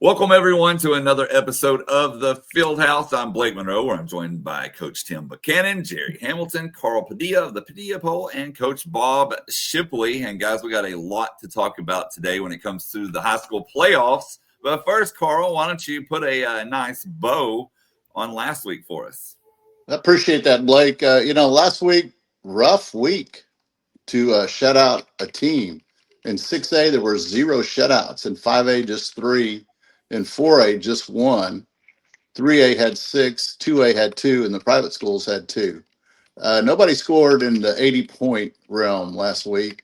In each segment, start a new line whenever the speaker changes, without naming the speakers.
Welcome, everyone, to another episode of the Fieldhouse. I'm Blake Munroe, where I'm joined by Coach Tim Buchanan, Gerry Hamilton, Carl Padilla of the Padilla Poll, and Coach Bob Shipley. And, guys, we got a lot to talk about today when it comes to the high school playoffs. But first, Carl, why don't you put a nice bow on last week for us?
I appreciate that, Blake. Last week, rough week to shut out a team. In 6A, there were 0 shutouts. In 5A, just 3. In 4A, just 1. 3A had 6. 2A had 2, and the private schools had 2. Nobody scored in the 80-point realm last week.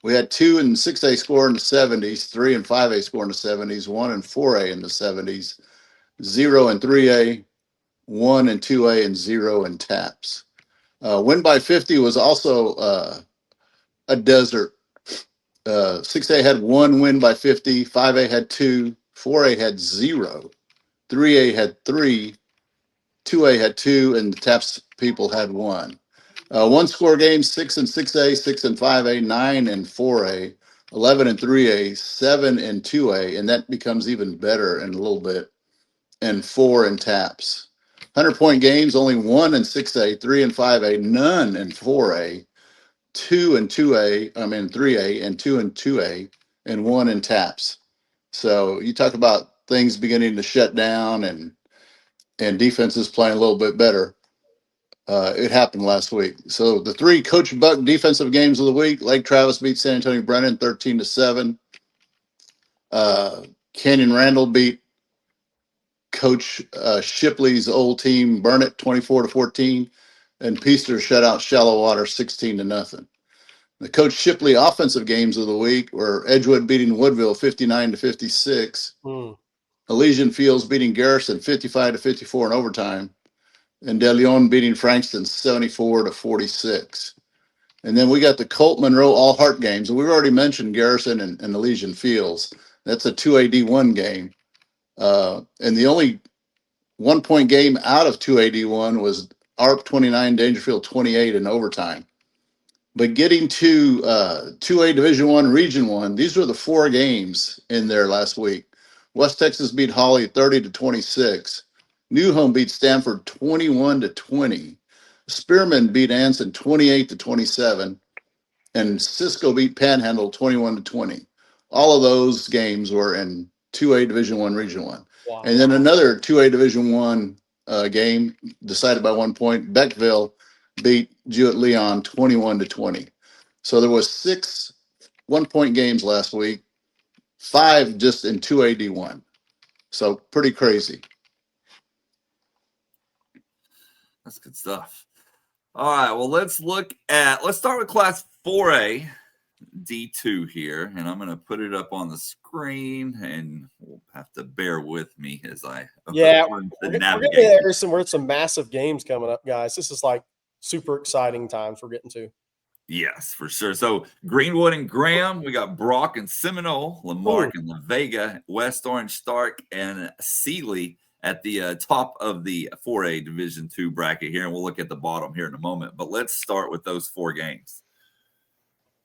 We had 2 in 6A score in the 70s, 3 in 5A score in the 70s, 1 in 4A in the 70s, 0 in 3A, 1 in 2A, and 0 in taps. Win by 50 was also a desert. 6A had 1 win by 50, 5A had 2, 4A had 0, 3A had 3, 2A had 2, and the taps people had 1. One score games, 6 in 6A, 6 in 5A, 9 in 4A, 11 in 3A, 7 in 2A, and that becomes even better in a little bit, and 4 in taps. 100-point games, only 1 in 6A, 3 in 5A, none in 4A, 2 in 3A, and 2 in 2A, and 1 in taps. So you talk about things beginning to shut down and defenses playing a little bit better. It happened last week. So the 3 Coach Buck defensive games of the week: Lake Travis beat San Antonio Brennan 13-7. Canyon Randall beat Coach Shipley's old team Burnett 24-14, and Peaster shut out Shallow Water 16-0. The Coach Shipley offensive games of the week were Edgewood beating Woodville 59-56, Elysian Fields beating Garrison 55-54 in overtime, and De Leon beating Frankston 74-46. And then we got the Colt Monroe All Heart games, and we've already mentioned Garrison and Elysian Fields. That's a 2AD1 game. And the only 1-point game out of 2AD1 was ARP 29, Dangerfield 28 in overtime. But getting to 2A Division I, Region 1, these were the 4 games in there last week. West Texas beat Holly 30-26. New Home beat Stanford 21-20. Spearman beat Anson 28-27. And Cisco beat Panhandle 21-20. All of those games were in 2A Division I, Region 1. Wow. And then another 2A Division I game decided by 1 point. Beckville beat Jewett-Leon 21-20. So there was 6 1-point games last week, 5 just in 2AD1. So pretty crazy.
That's good stuff. All right, well, let's start with Class 4A, D2 here, and I'm going to put it up on the screen, and we'll have to bear with me as I
navigate. There's some massive games coming up, guys. This is like super exciting times we're getting to.
Yes, for sure. So Greenwood and Graham, we got Brock and Seminole, Lamarck and La Vega, West Orange, Stark, and Sealy at the top of the 4A Division II bracket here, and we'll look at the bottom here in a moment. But let's start with those 4 games.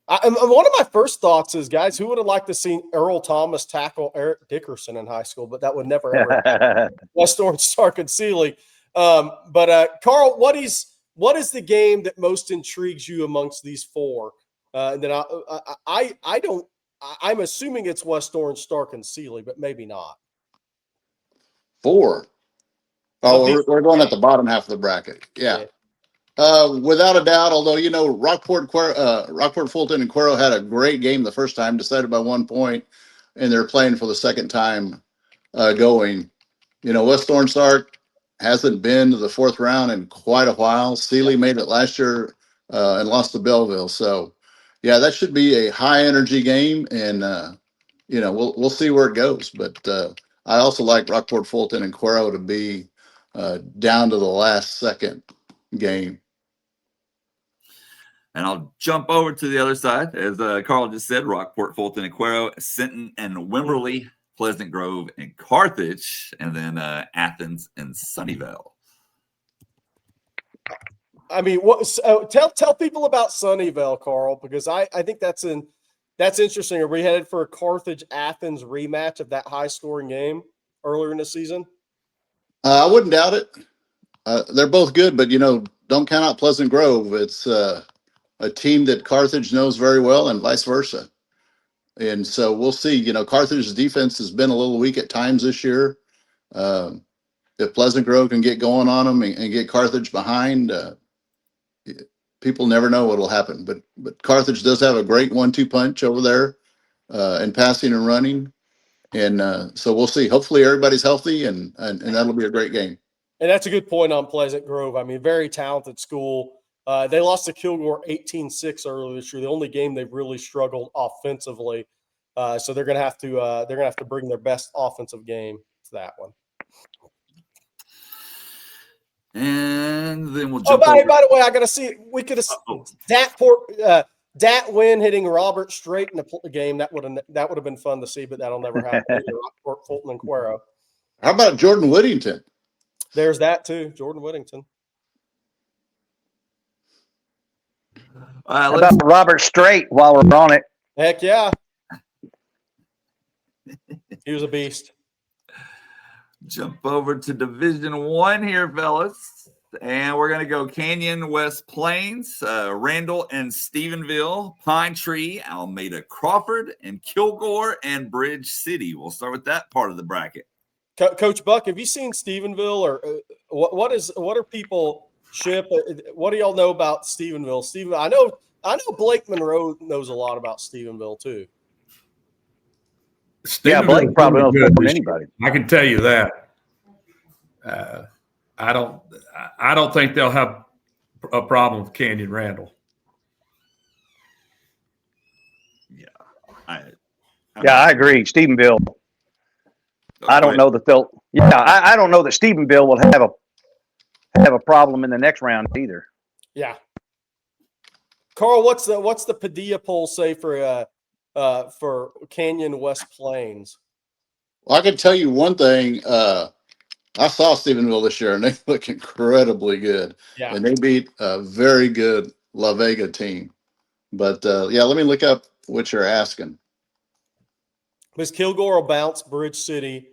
One of my first thoughts is, guys, who would have liked to see Earl Thomas tackle Eric Dickerson in high school? But that would never ever happen. West Orange, Stark, and Sealy. Carl, what is the game that most intrigues you amongst these 4? And then I'm assuming it's West Orange, Stark, and Sealy, but maybe not.
4. Oh, we're going at the bottom half of the bracket. Yeah. Without a doubt, although, Rockport, Fulton, and Cuero had a great game the first time, decided by 1 point, and they're playing for the second time going. West Orange Stark hasn't been to the 4th round in quite a while. Sealy made it last year and lost to Belleville. So, yeah, that should be a high-energy game, and, we'll see where it goes. But I also like Rockport, Fulton, and Cuero to be down to the last second game.
And I'll jump over to the other side. As Carl just said, Rockport, Fulton, and Cuero, Sinton and Wimberley, Pleasant Grove and Carthage, and then Athens and Sunnyvale.
I mean, tell people about Sunnyvale, Carl, because I think that's That's interesting. Are we headed for a Carthage-Athens rematch of that high-scoring game earlier in the season?
I wouldn't doubt it. They're both good, but, don't count out Pleasant Grove. It's a team that Carthage knows very well and vice versa. And so we'll see. Carthage's defense has been a little weak at times this year. If Pleasant Grove can get going on them and get Carthage behind, people never know what will happen. But Carthage does have a great 1-2 punch over there in passing and running. And so we'll see. Hopefully everybody's healthy, and that'll be a great game.
And that's a good point on Pleasant Grove. I mean, very talented school. They lost to Kilgore 18-6 earlier this year. The only game they've really struggled offensively. So they're gonna have to bring their best offensive game to that one.
And then we'll jump.
By the way, I gotta see. We could have Dat win hitting Robert Strait in the game. That would have been fun to see, but that'll never happen. Rockport, Fulton, and Cuero.
How about Jordan Whittington?
There's that too, Jordan Whittington.
How about Robert Strait while we're on it?
Heck yeah. He was a beast.
Jump over to Division I here, fellas. And we're going to go Canyon, West Plains, Randall and Stephenville, Pine Tree, Alameda, Crawford, and Kilgore and Bridge City. We'll start with that part of the bracket.
Coach Buck, have you seen Stephenville, or what are people ship? What do y'all know about Stephenville? I know Blake Munroe knows a lot about Stephenville too.
Yeah, Blake probably knows more than anybody.
I can tell you that. I don't think they'll have a problem with Canyon Randall.
Yeah,
I agree. Stephenville. I don't know that they'll. Yeah, I don't know that Stephenville will have a problem in the next round either.
Yeah. Carl, what's the Padilla poll say for Canyon West Plains?
Well, I can tell you one thing. I saw Stephenville this year, and they look incredibly good.
Yeah.
And they beat a very good La Vega team. But, let me look up what you're asking.
Miss Kilgore will bounce Bridge City.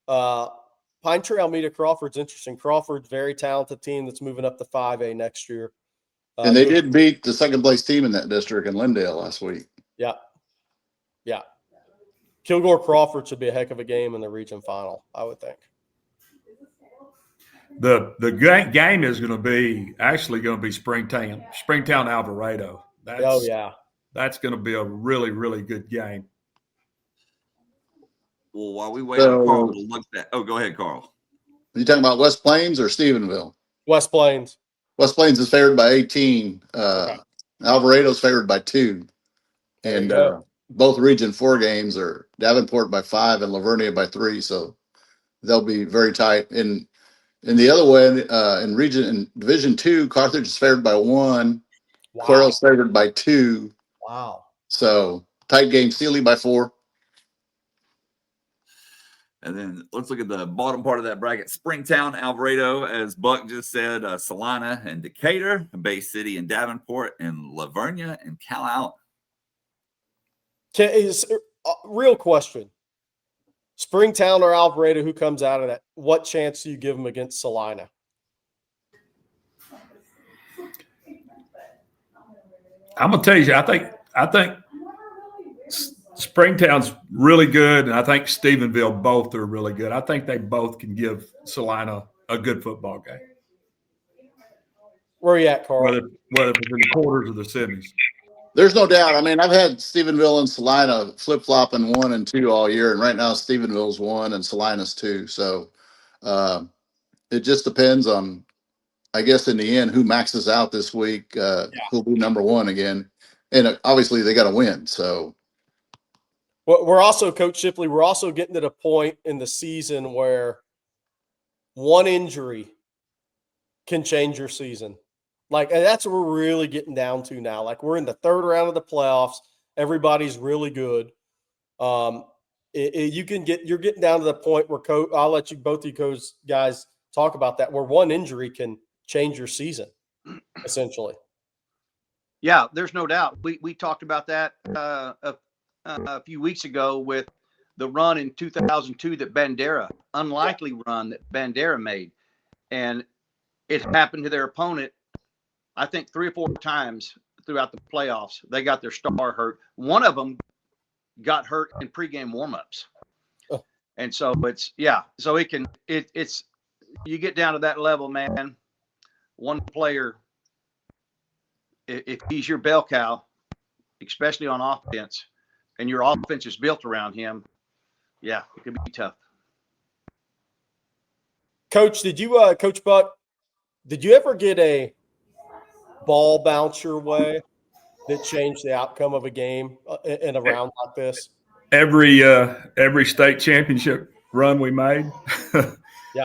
Pine Tree, Alameda, Crawford's interesting. Crawford's very talented team that's moving up to 5A next year.
And they did beat the second-place team in that district in Lindale last week.
Yeah. Yeah. Kilgore Crawford should be a heck of a game in the region final, I would think.
The game is going to be Springtown Alvarado. That's going to be a really, really good game.
Well, while we wait on Carl to look that. Oh, go ahead, Carl.
Are you talking about West Plains or Stephenville?
West Plains.
West Plains is favored by 18. Alvarado's favored by 2. And both Region 4 games are Davenport by 5 and Lavernia by 3. So they'll be very tight. In the other way, in Division 2, Carthage is favored by 1.
Wow.
Cuero's favored by 2.
Wow.
So tight game. Sealy by 4.
And then let's look at the bottom part of that bracket. Springtown, Alvarado, as Buck just said, Salina and Decatur, Bay City and Davenport, and Lavernia and Cal Allen.
Real question. Springtown or Alvarado, who comes out of that? What chance do you give them against Salina?
I'm going to tell you, I think Springtown's really good, and I think Stephenville both are really good. I think they both can give Salina a good football game.
Where are you at, Carl?
Whether it's in the quarters or the semis.
There's no doubt. I mean, I've had Stephenville and Salina flip-flopping 1 and 2 all year, and right now Stephenville's 1 and Salina's 2. So it just depends on, I guess, in the end, who maxes out this week, who'll be number 1 again. And obviously they got to win. So.
Well, we're also, Coach Shipley, we're also getting to the point in the season where one injury can change your season. Like, and that's what we're really getting down to now. Like, we're in the 3rd round of the playoffs. Everybody's really good. You're getting down to the point where I'll let you both of you guys talk about that, where one injury can change your season, essentially.
Yeah, there's no doubt. We talked about that a a few weeks ago with the run in 2002 that Bandera, unlikely run that Bandera made. And it happened to their opponent, I think 3 or 4 times throughout the playoffs. They got their star hurt. One of them got hurt in pregame warmups. And so so it's you get down to that level, man. One player, if he's your bell cow, especially on offense, and your offense is built around him, it could be tough.
Coach, Coach Buck, did you ever get a ball bounce your way that changed the outcome of a game in a round like this?
Every state championship run we made,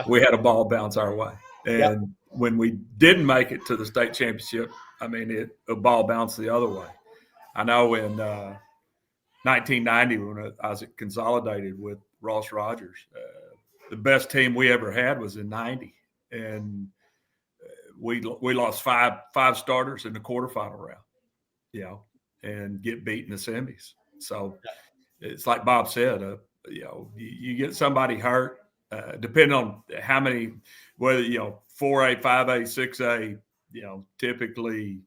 we had a ball bounce our way. And when we didn't make it to the state championship, I mean, a ball bounced the other way. I know in 1990 when I was consolidated with Ross Rogers, the best team we ever had was in 90. And we lost five starters in the quarterfinal round, and get beat in the semis. So it's like Bob said, you get somebody hurt, depending on how many, whether, 4A, 5A, 6A, typically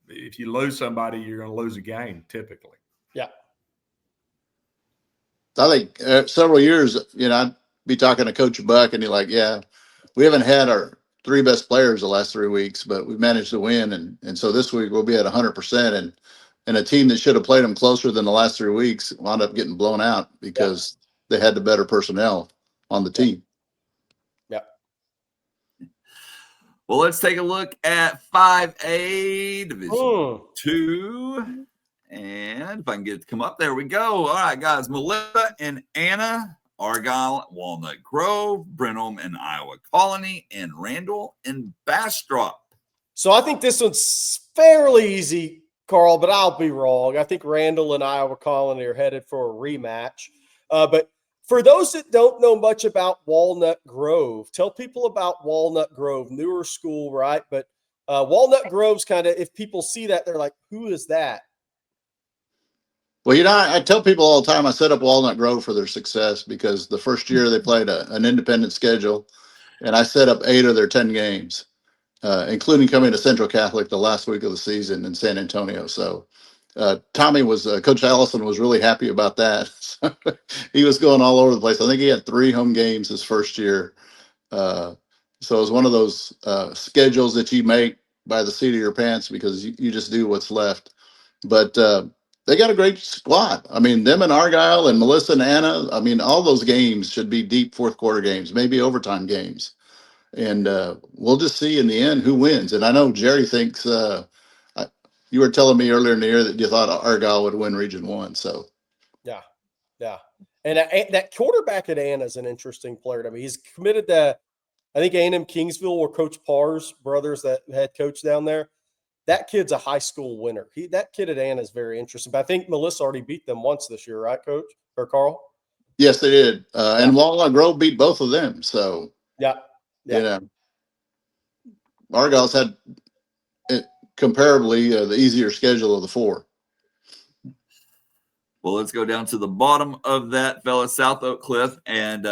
if you lose somebody, you're going to lose a game typically.
Yeah.
I think several years, I'd be talking to Coach Buck and he's like, we haven't had our 3 best players the last 3 weeks, but we've managed to win. And so this week we'll be at 100%. And a team that should have played them closer than the last 3 weeks wound up getting blown out because they had the better personnel on the team.
Yeah.
Well, let's take a look at 5A Division 2. And if I can get it to come up, there we go. All right, guys. Melissa and Anna, Argyle, Walnut Grove, Brenham and Iowa Colony, and Randall and Bastrop.
So I think this one's fairly easy, Carl, but I'll be wrong. I think Randall and Iowa Colony are headed for a rematch. But for those that don't know much about Walnut Grove, tell people about Walnut Grove, newer school, right? But Walnut Grove's kind of, if people see that, they're like, who is that?
Well, I tell people all the time I set up Walnut Grove for their success because the first year they played an independent schedule, and I set up 8 of their 10 games, including coming to Central Catholic the last week of the season in San Antonio. So Coach Allison was really happy about that. He was going all over the place. I think he had 3 home games his first year. So it was one of those schedules that you make by the seat of your pants because you just do what's left. But they got a great squad. I mean, them and Argyle and Melissa and Anna, I mean, all those games should be deep fourth quarter games, maybe overtime games. And we'll just see in the end who wins. And I know Gerry thinks you were telling me earlier in the year that you thought Argyle would win Region 1. So,
yeah. And that quarterback at Anna is an interesting player to me. He's committed to, I think, A&M Kingsville, where Coach Parr's brothers, that head coach down there. That kid's a high school winner. That kid at Anna is very interesting. But I think Melissa already beat them once this year, right, Coach or Carl?
Yes, they did. And Walnut Grove beat both of them. So, Argyle's had comparably the easier schedule of the 4.
Well, let's go down to the bottom of that, fella, South Oak Cliff, and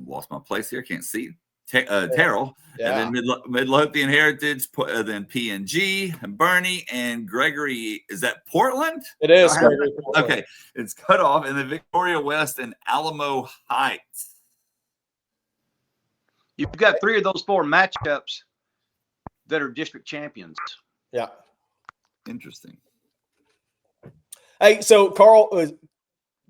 lost my place here. Can't see. Terrell, and then Midlothian Heritage, then P&G, and Bernie, and Gregory. Is that Portland?
It is.
Okay, it's cut off, and then Victoria West and Alamo Heights.
You've got 3 of those 4 matchups that are district champions.
Yeah.
Interesting.
Hey, so Carl,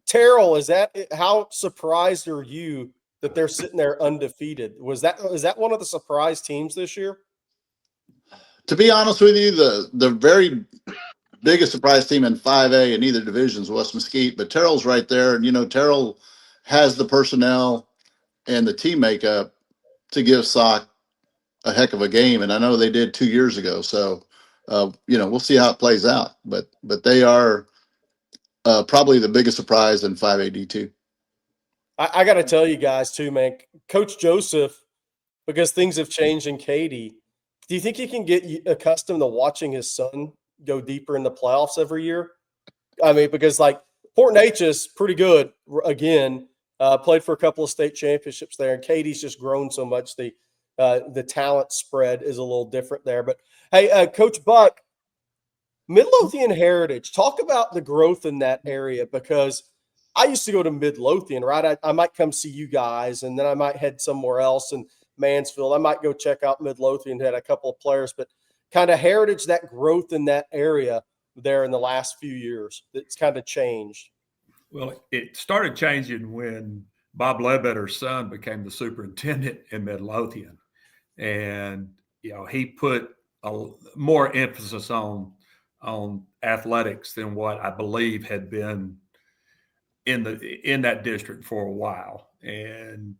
Terrell, is how surprised are you that they're sitting there undefeated? Is that one of the surprise teams this year?
To be honest with you, the very biggest surprise team in 5A in either division is West Mesquite, but Terrell's right there. And, Terrell has the personnel and the team makeup to give SOC a heck of a game. And I know they did 2 years ago. So, we'll see how it plays out. But they are probably the biggest surprise in 5A D2.
I got to tell you guys too, man, Coach Joseph, because things have changed in Katy, do you think he can get accustomed to watching his son go deeper in the playoffs every year? I mean, because like Port Neches, pretty good again. Played for a couple of state championships there, and Katie's just grown so much. The talent spread is a little different there. But hey, Coach Buck, Midlothian Heritage, talk about the growth in that area, because I used to go to Midlothian, right? I might come see you guys, and then I might head somewhere else in Mansfield. I might go check out Midlothian, had a couple of players, but kind of Heritage, that growth in that area there in the last few years, it's kind of changed.
Well, it started changing when Bob Ledbetter's son became the superintendent in Midlothian. And, he put more emphasis on athletics than what I believe had been in that district for a while. And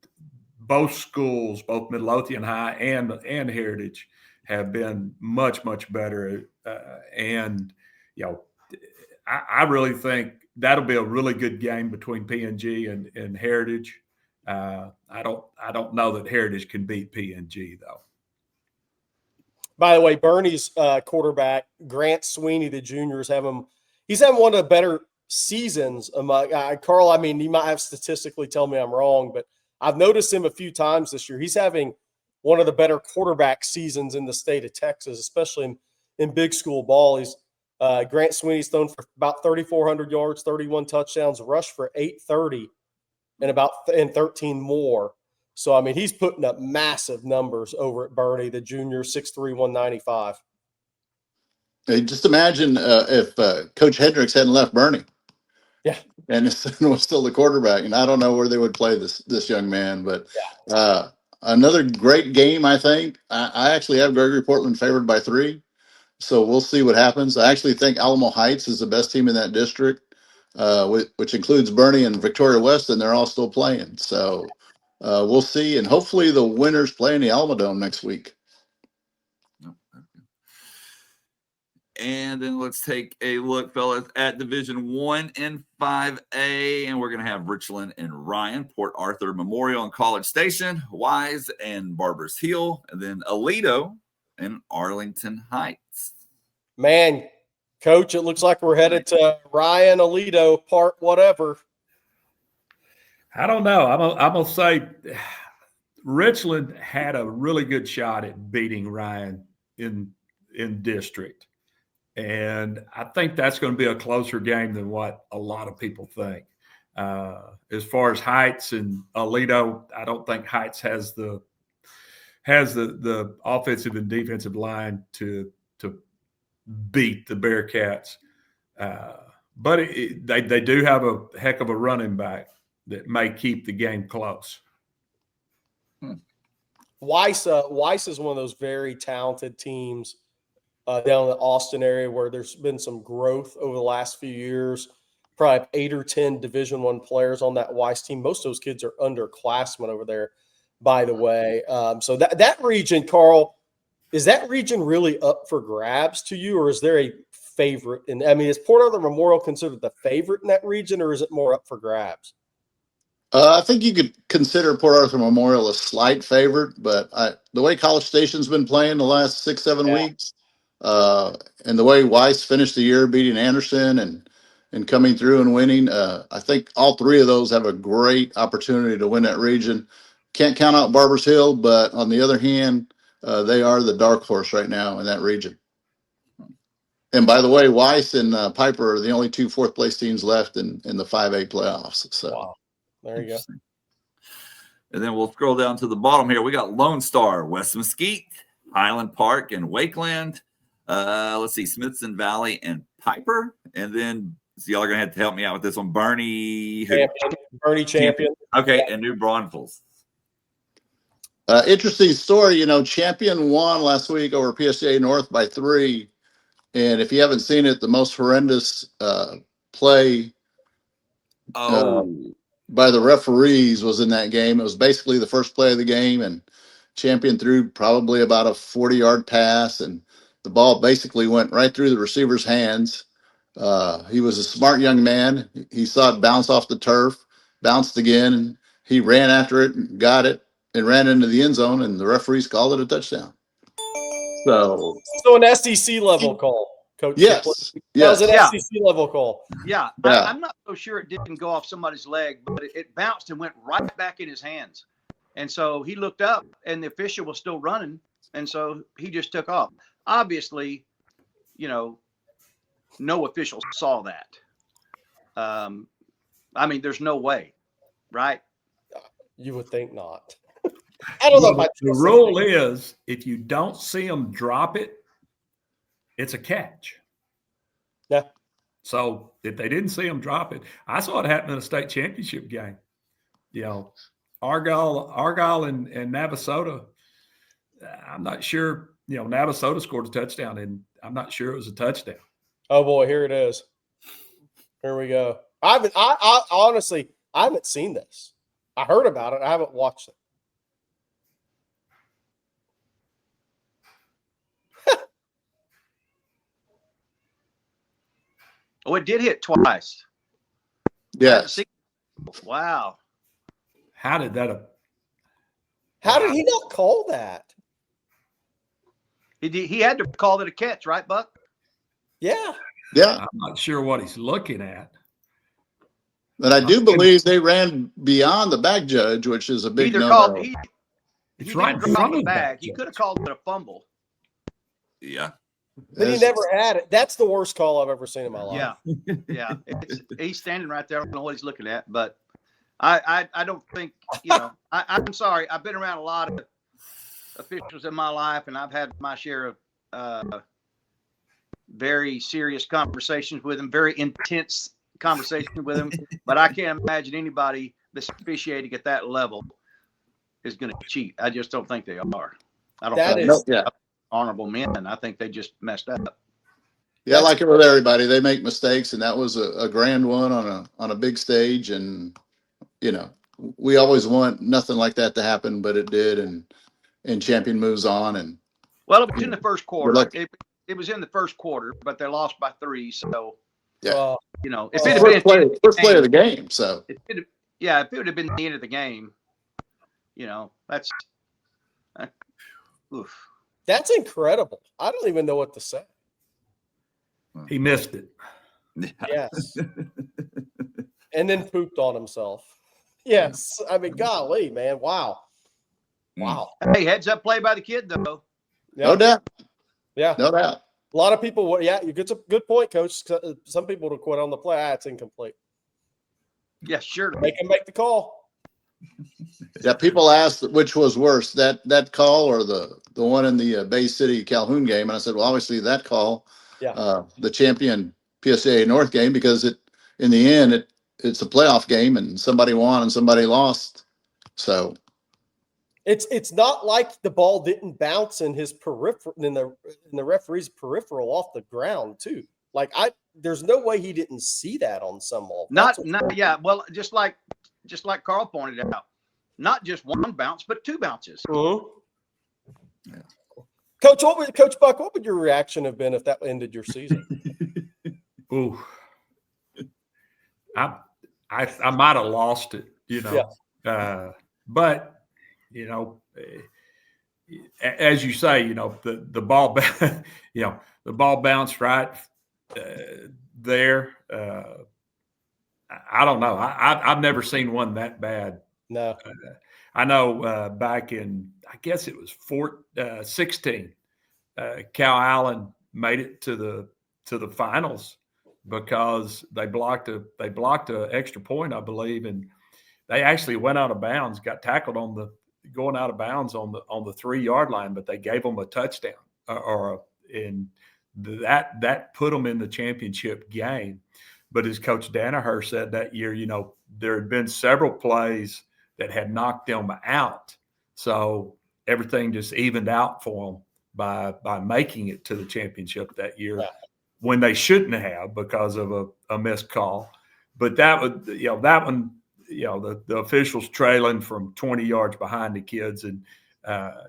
both schools, both Midlothian High and Heritage, have been much, much better. I really think that'll be a really good game between PNG and Heritage. I don't know that Heritage can beat PNG though.
By the way, Bernie's quarterback, Grant Sweeney, the juniors, he's having one of the better seasons among Carl. I mean, you might have statistically tell me I'm wrong, but I've noticed him a few times this year. He's having one of the better quarterback seasons in the state of Texas, especially in big school ball. He's Grant Sweeney's thrown for about 3,400 yards, 31 touchdowns, rushed for 830, and 13 more. So, I mean, he's putting up massive numbers over at Bernie, the junior, 6'3", 195.
Hey, just imagine if Coach Hendricks hadn't left Bernie.
Yeah.
And his son was still the quarterback. And I don't know where they would play this young man. But another great game, I think. I actually have Gregory Portland favored by 3. So we'll see what happens. I actually think Alamo Heights is the best team in that district, which includes Bernie and Victoria West, and they're all still playing. So we'll see. And hopefully the winners play in the Alamo Dome next week.
And then let's take a look, fellas, at Division 1 and 5A. And we're going to have Richland and Ryan, Port Arthur Memorial and College Station, Wise and Barbers Hill, and then Aledo and Arlington Heights.
Man, Coach, it looks like we're headed to Ryan, Aledo, part whatever.
I don't know. I'm gonna say Richland had a really good shot at beating Ryan in district. And I think that's going to be a closer game than what a lot of people think. As far as Heights and Aledo, I don't think Heights has the offensive and defensive line to beat the Bearcats. But they do have a heck of a running back that may keep the game close.
Weiss is one of those very talented teams down in the Austin area where there's been some growth over the last few years. Probably 8 or 10 Division I players on that Weiss team. Most of those kids are underclassmen over there, by the way. So that region, Carl, is that region really up for grabs to you, or is there a favorite? And I mean, is Port Arthur Memorial considered the favorite in that region, or is it more up for grabs?
I think you could consider Port Arthur Memorial a slight favorite, but the way College Station's been playing the last 6-7 weeks, and the way Weiss finished the year beating Anderson and coming through and winning, I think all 3 of those have a great opportunity to win that region. Can't count out Barbers Hill, but on the other hand, they are the dark horse right now in that region. And by the way, Weiss and Piper are the only 2 fourth-place teams left in the 5A playoffs. So.
Wow. There you go.
And then we'll scroll down to the bottom here. We got Lone Star, West Mesquite, Highland Park, and Wakeland. Let's see, Smithson Valley and Piper. And then, so y'all are going to have to help me out with this one. Bernie
Champion.
Okay, and New Braunfels.
Interesting story. Champion won last week over PSA North by 3. And if you haven't seen it, the most horrendous play by the referees was in that game. It was basically the first play of the game, and Champion threw probably about a 40-yard pass, and the ball basically went right through the receiver's hands. He was a smart young man. He saw it bounce off the turf, bounced again, and he ran after it and got it and ran into the end zone, and the referees called it a touchdown. So
an SEC level call. Coach?
Yes.
That was an
Yeah.
SEC level call.
Yeah. I'm not so sure it didn't go off somebody's leg, but it bounced and went right back in his hands. And so he looked up and the official was still running. And so he just took off. Obviously, no official saw that. I mean, there's no way, right?
You would think not. I don't know if
the rule is if you don't see them drop it, it's a catch.
Yeah.
So if they didn't see them drop it, I saw it happen in a state championship game. Argyle and Navasota. I'm not sure. Navasota scored a touchdown, and I'm not sure it was a touchdown.
Oh boy, here it is. Here we go. I honestly, I haven't seen this. I heard about it. I haven't watched it.
Oh, it did hit twice.
Yes.
Wow.
How did
he not call that?
He had to call it a catch, right, Buck?
Yeah.
Yeah.
I'm not sure what he's looking at.
But I do believe they ran beyond the back judge, which is a big no-no.
It's right in front of the bag.
He could have called it a fumble.
Yeah.
But he never had it. That's the worst call I've ever seen in my life.
Yeah. He's standing right there. I don't know what he's looking at, but I don't think, I'm sorry. I've been around a lot of officials in my life, and I've had my share of very serious conversations with them, very intense conversations with them. But I can't imagine anybody that's officiating at that level is going to cheat. I just don't think they are. I don't think honorable men. I think they just messed up.
Yeah, like it with everybody, they make mistakes, and that was a grand one on a big stage, and we always want nothing like that to happen, but it did, and champion moves on. And
well, it was in the first quarter. It was in the first quarter, but they lost by 3. So
yeah,
if it had been
first play of the game, so
if it would have been the end of the game, that's oof.
That's incredible. I don't even know what to say.
He missed it.
Yes. And then pooped on himself. Yes. I mean, golly, man. Wow.
Hey, heads up play by the kid, though.
Yeah.
No doubt.
Yeah.
No doubt.
A lot of people, it's a good point, Coach. Some people would quit on the play. It's incomplete.
Yeah, sure.
Make him make the call.
Yeah, people asked which was worse, that call or the one in the Bay City Calhoun game, and I said, well, obviously that call, the champion PSAA North game, because in the end it's a playoff game, and somebody won and somebody lost. So
it's not like the ball didn't bounce in his peripheral, in the referee's peripheral off the ground too. Like there's no way he didn't see that on some level.
Yeah. Well, just like Carl pointed out, not just one bounce, but 2 bounces.
Mm-hmm. Yeah. Coach Buck, what would your reaction have been if that ended your season?
Ooh, I might have lost it, but as you say, the ball, the ball bounced right there. I don't know. I've never seen one that bad.
No.
I know back in, I guess it was 16, Cal Allen made it to the finals because they blocked a extra point, I believe, and they actually went out of bounds, got tackled going out of bounds on the 3-yard line, but they gave them a touchdown, and that put them in the championship game. But as Coach Danaher said that year, there had been several plays that had knocked them out. So everything just evened out for them by making it to the championship that year when they shouldn't have because of a missed call. But that one, the officials trailing from 20 yards behind the kids, and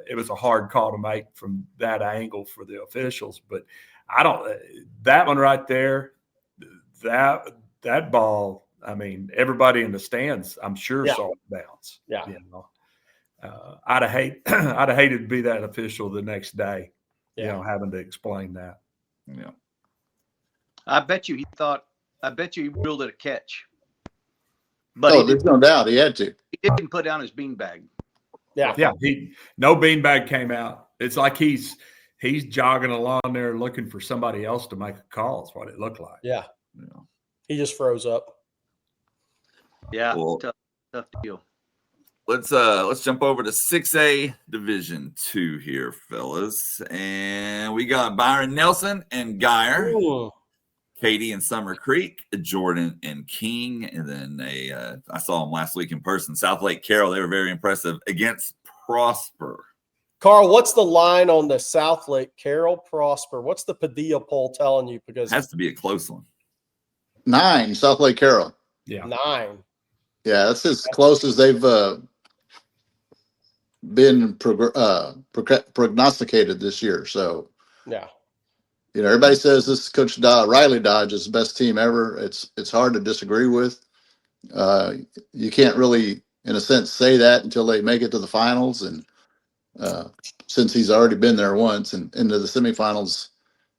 it was a hard call to make from that angle for the officials. But that one right there, that ball, I mean, everybody in the stands, I'm sure, saw it bounce.
Yeah.
I'd have hated to be that official the next day, having to explain that.
Yeah.
I bet you he ruled it a catch. But
there's no doubt he had to.
He didn't put down his beanbag.
Yeah.
No beanbag came out. It's like he's jogging along there looking for somebody else to make a call. Is what it looked like.
Yeah. He just froze up.
Yeah, well, tough deal.
Let's jump over to 6A Division 2 here, fellas. And we got Byron Nelson and Geyer.
Ooh.
Katie and Summer Creek, Jordan and King, and then I saw them last week in person. South Lake Carroll, they were very impressive against Prosper.
Carl, what's the line on the South Lake Carroll Prosper? What's the Padilla poll telling you? Because
it has to be a close one.
9 South Lake Carroll.
Yeah,
9.
Yeah, that's as close as they've been prognosticated this year. So
yeah.
Everybody says this Coach Riley Dodge is the best team ever. It's hard to disagree with. You can't really, in a sense, say that until they make it to the finals. And since he's already been there once and into the semifinals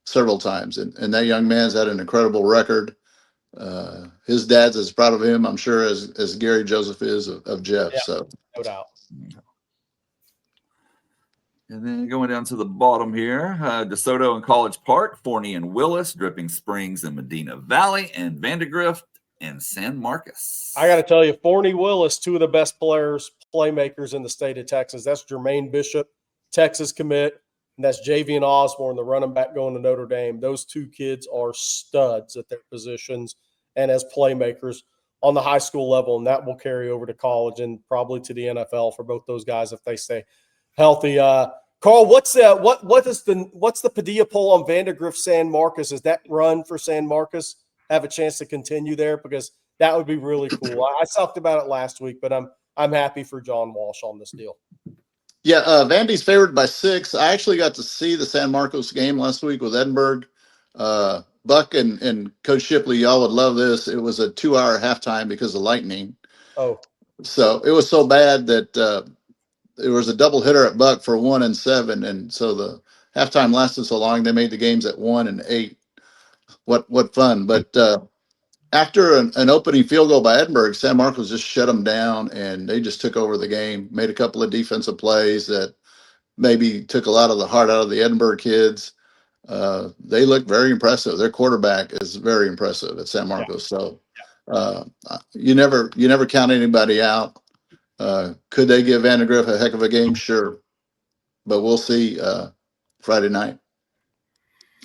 several times, and that young man's had an incredible record. His dad's as proud of him, I'm sure, as Gary Joseph is of Jeff.
Yeah,
so
no doubt.
And then going down to the bottom here, DeSoto and College Park, Forney and Willis, Dripping Springs and Medina Valley, and Vandegrift and San Marcos.
I got to tell you, Forney Willis, 2 of the best playmakers in the state of Texas. That's Jermaine Bishop, Texas commit, and that's Javian Osborne, the running back going to Notre Dame. Those 2 kids are studs at their positions and as playmakers on the high school level, and that will carry over to college and probably to the NFL for both those guys if they stay healthy. Carl, what's the Padilla poll on Vandegrift San Marcos? Does that run for San Marcos have a chance to continue there? Because that would be really cool. I talked about it last week, but I'm happy for John Walsh on this deal.
Yeah, Vandy's favored by 6. I actually got to see the San Marcos game last week with Edinburgh. Buck and Coach Shipley, y'all would love this. It was a 2-hour halftime because of lightning.
Oh,
so it was so bad that there was a double hitter at Buck for 1 and 7, and so the halftime lasted so long they made the games at 1 and 8. What fun! But after an opening field goal by Edinburgh, San Marcos just shut them down, and they just took over the game. Made a couple of defensive plays that maybe took a lot of the heart out of the Edinburgh kids. They look very impressive. Their quarterback is very impressive at San Marcos.
Yeah.
So you never count anybody out. Could they give Vandegrift a heck of a game? Sure. But we'll see Friday night.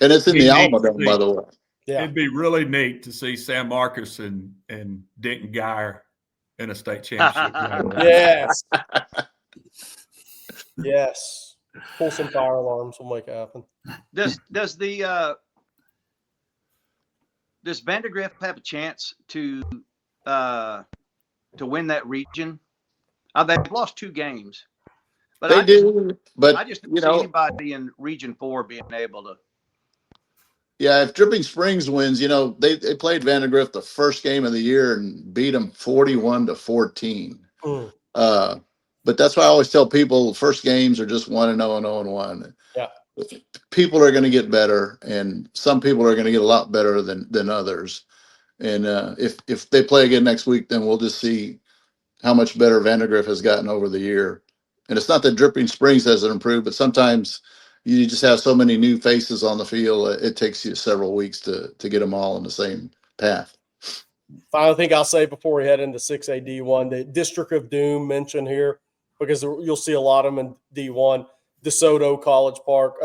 And it's in the Alma Dome, by the way.
Yeah.
It'd be really neat to see San Marcos and Denton Geyer in a state championship game.
Yes. Yes. Pull some fire alarms. We'll make it happen.
Does Vandegrift have a chance to win that region? They've lost 2 games, but
they do. But
I just don't see anybody in Region 4 being able to.
Yeah, if Dripping Springs wins, they played Vandegrift the first game of the year and beat them 41-14. But that's why I always tell people first games are just 1-0 and 0-1.
Yeah.
People are going to get better, and some people are going to get a lot better than others. And if they play again next week, then we'll just see how much better Vandegrift has gotten over the year. And it's not that Dripping Springs hasn't improved, but sometimes you just have so many new faces on the field. It takes you several weeks to get them all on the same path.
Final thing I'll say before we head into 6A D1, the District of Doom mentioned here, because you'll see a lot of them in D1. DeSoto, College Park,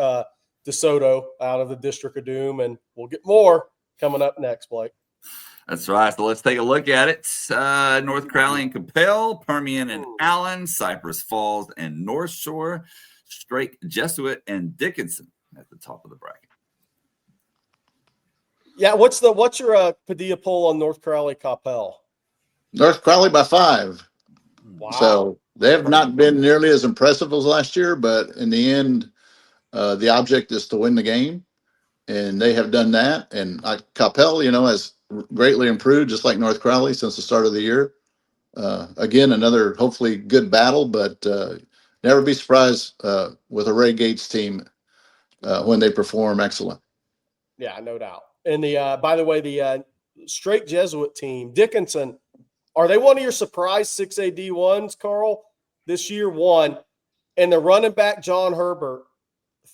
DeSoto out of the District of Doom, and we'll get more coming up next, Blake.
That's right. So let's take a look at it. North Crowley and Capel, Permian and Allen, Cypress Falls and North Shore, Strake, Jesuit, and Dickinson at the top of the bracket.
Yeah, what's your Padilla poll on North Crowley Capel?
North Crowley by 5.
Wow.
So they have not been nearly as impressive as last year, but in the end, the object is to win the game, and they have done that. And Capel, has greatly improved, just like North Crowley, since the start of the year. Again, another hopefully good battle, but never be surprised with a Ray Gates team when they perform excellent.
Yeah, no doubt. And by the way, the straight Jesuit team, Dickinson, are they one of your surprise 6A D1s, Carl, this year? One. And the running back, John Herbert,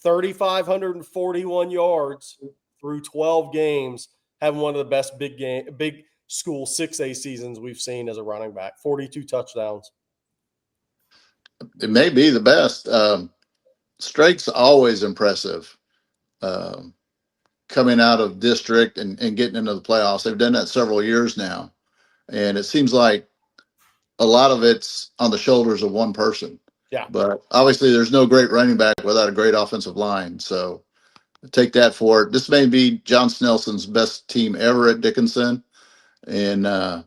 3,541 yards through 12 games, having one of the best big school 6A seasons we've seen as a running back, 42 touchdowns.
It may be the best. Straight's always impressive. Coming out of district and getting into the playoffs. They've done that several years now. And it seems like a lot of it's on the shoulders of one person.
Yeah.
But obviously there's no great running back without a great offensive line. So take that for it. This may be John Snelson's best team ever at Dickinson. And I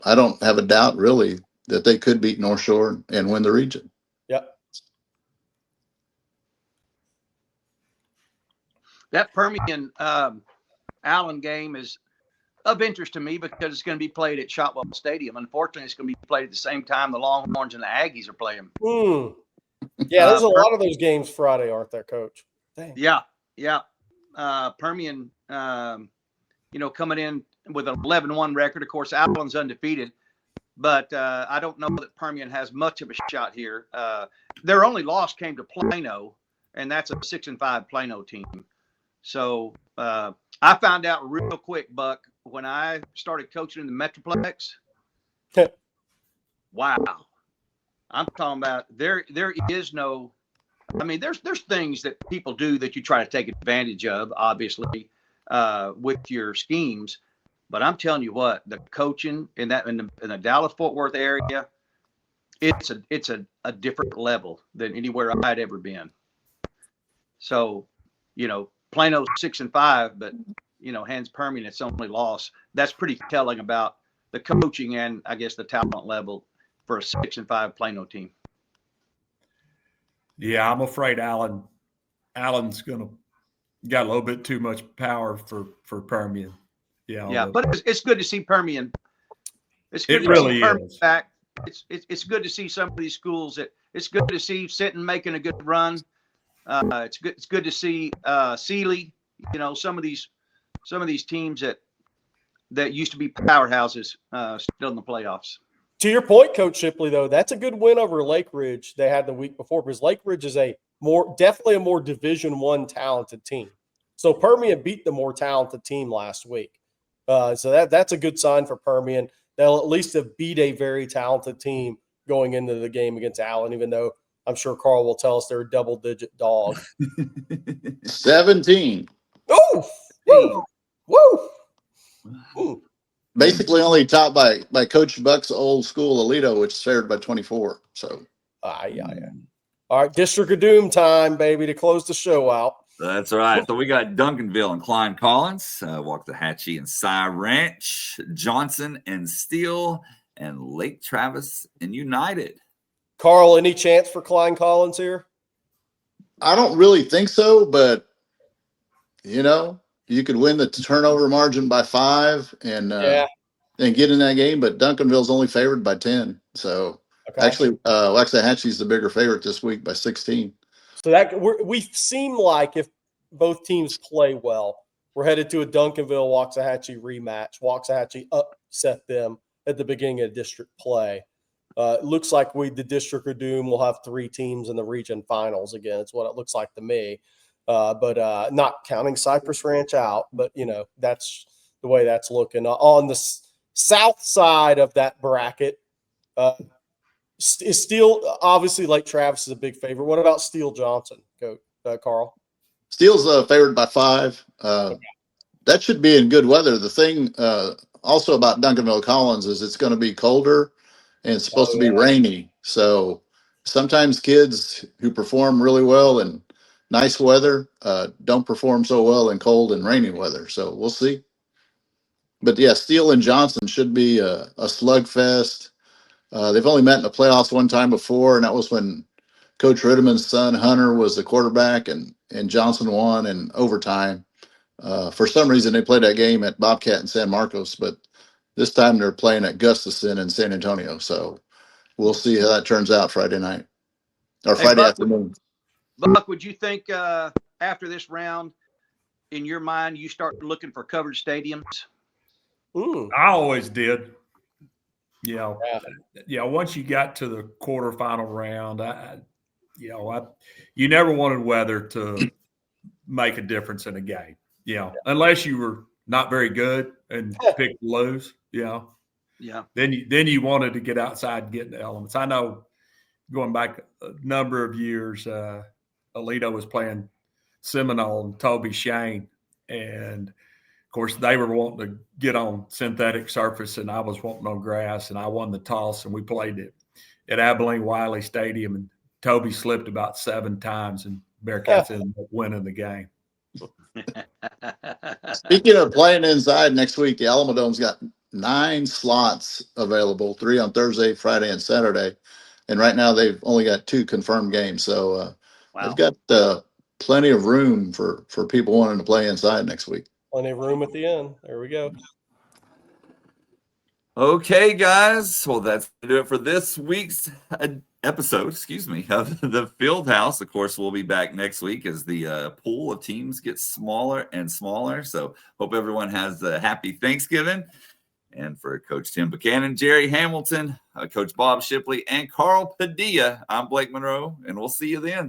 don't have a doubt really that they could beat North Shore and win the region.
Yeah.
That Permian Allen game is of interest to me because it's going to be played at Shotwell Stadium. Unfortunately, it's going to be played at the same time the Longhorns and the Aggies are playing.
Yeah, there's a lot of those games Friday, aren't there, Coach? Dang.
Yeah. Permian, coming in with an 11-1 record. Of course, Allen's undefeated, but I don't know that Permian has much of a shot here. Their only loss came to Plano, and that's a 6-5 Plano team. So I found out real quick, Buck, when I started coaching in the Metroplex. Wow. I'm talking about there is no, I mean, there's things that people do that you try to take advantage of, obviously, with your schemes. But I'm telling you what, the coaching in the Dallas-Fort Worth area, it's a different level than anywhere I'd ever been. So, Plano's 6-5, but hands Permian its only loss. That's pretty telling about the coaching and I guess the talent level for a 6-5 Plano team.
Yeah, I'm afraid Allen's got a little bit too much power for Permian. Yeah,
but it's good to see Permian. It's good
to see
Permian back. It's good to see some of these schools it's good to see sitting making a good run. It's good to see Sealy. Some of these teams that used to be powerhouses still in the playoffs.
To your point, Coach Shipley, though, that's a good win over Lake Ridge they had the week before, because Lake Ridge is definitely a more Division I talented team. So Permian beat the more talented team last week. So that's a good sign for Permian. They'll at least have beat a very talented team going into the game against Allen, even though I'm sure Carl will tell us they're a double-digit dog.
17.
Oh, woo, woo. Ooh.
Basically only topped by Coach Buck's old school Alito, which is favored by 24. So,
yeah. All right, District of Doom time, baby, to close the show out.
That's right. So we got Duncanville and Klein Collins, Waxahachie and Cy Ranch, Johnson and Steele, and Lake Travis and United.
Carl, any chance for Klein Collins here?
I don't really think so, but you could win the turnover margin by 5 and get in that game. But Duncanville's only favored by 10. So actually, Waxahachie's the bigger favorite this week by 16.
So that we seem like if both teams play well, we're headed to a Duncanville-Waxahachie rematch. Waxahachie upset them at the beginning of district play. It looks like the District of Doom will have 3 teams in the region finals again. It's what it looks like to me. But not counting Cypress Ranch out. But, that's the way that's looking. On the south side of that bracket, is Steele, obviously Lake Travis is a big favorite. What about Steele Johnson, Carl?
Steele's favored by 5. That should be in good weather. The thing also about Duncanville Collins is it's going to be colder and it's supposed to be rainy. So sometimes kids who perform really well in nice weather don't perform so well in cold and rainy weather. So we'll see. But yeah, Steele and Johnson should be a slugfest. They've only met in the playoffs one time before, and that was when Coach Ritteman's son, Hunter, was the quarterback, and Johnson won in overtime. For some reason, they played that game at Bobcat in San Marcos, but this time they're playing at Gustafson in San Antonio. So we'll see how that turns out Friday night or Friday afternoon.
Buck, would you think after this round in your mind, you start looking for covered stadiums?
I always did. Once you got to the quarterfinal round, you never wanted weather to make a difference in a game. Unless you were not very good and picked to lose. Yeah. Then you wanted to get outside and get in the elements. I know going back a number of years, Alito was playing Seminole and Toby Shane, and of course, they were wanting to get on synthetic surface, and I was wanting on grass, and I won the toss, and we played it at Abilene Wiley Stadium, and Toby slipped about 7 times, and Bearcats ended up winning the game.
Speaking of playing inside next week, the Alamodome's got 9 slots available, 3 on Thursday, Friday, and Saturday. And right now they've only got 2 confirmed games. So they've got plenty of room for people wanting to play inside next week.
Plenty of room at the end. There we go.
Okay, guys. Well, that's going to do it for this week's episode, of the Field House. Of course, we'll be back next week as the pool of teams gets smaller and smaller. So hope everyone has a happy Thanksgiving. And for Coach Tim Buchanan, Gerry Hamilton, Coach Bob Shipley, and Carl Padilla, I'm Blake Munroe, and we'll see you then.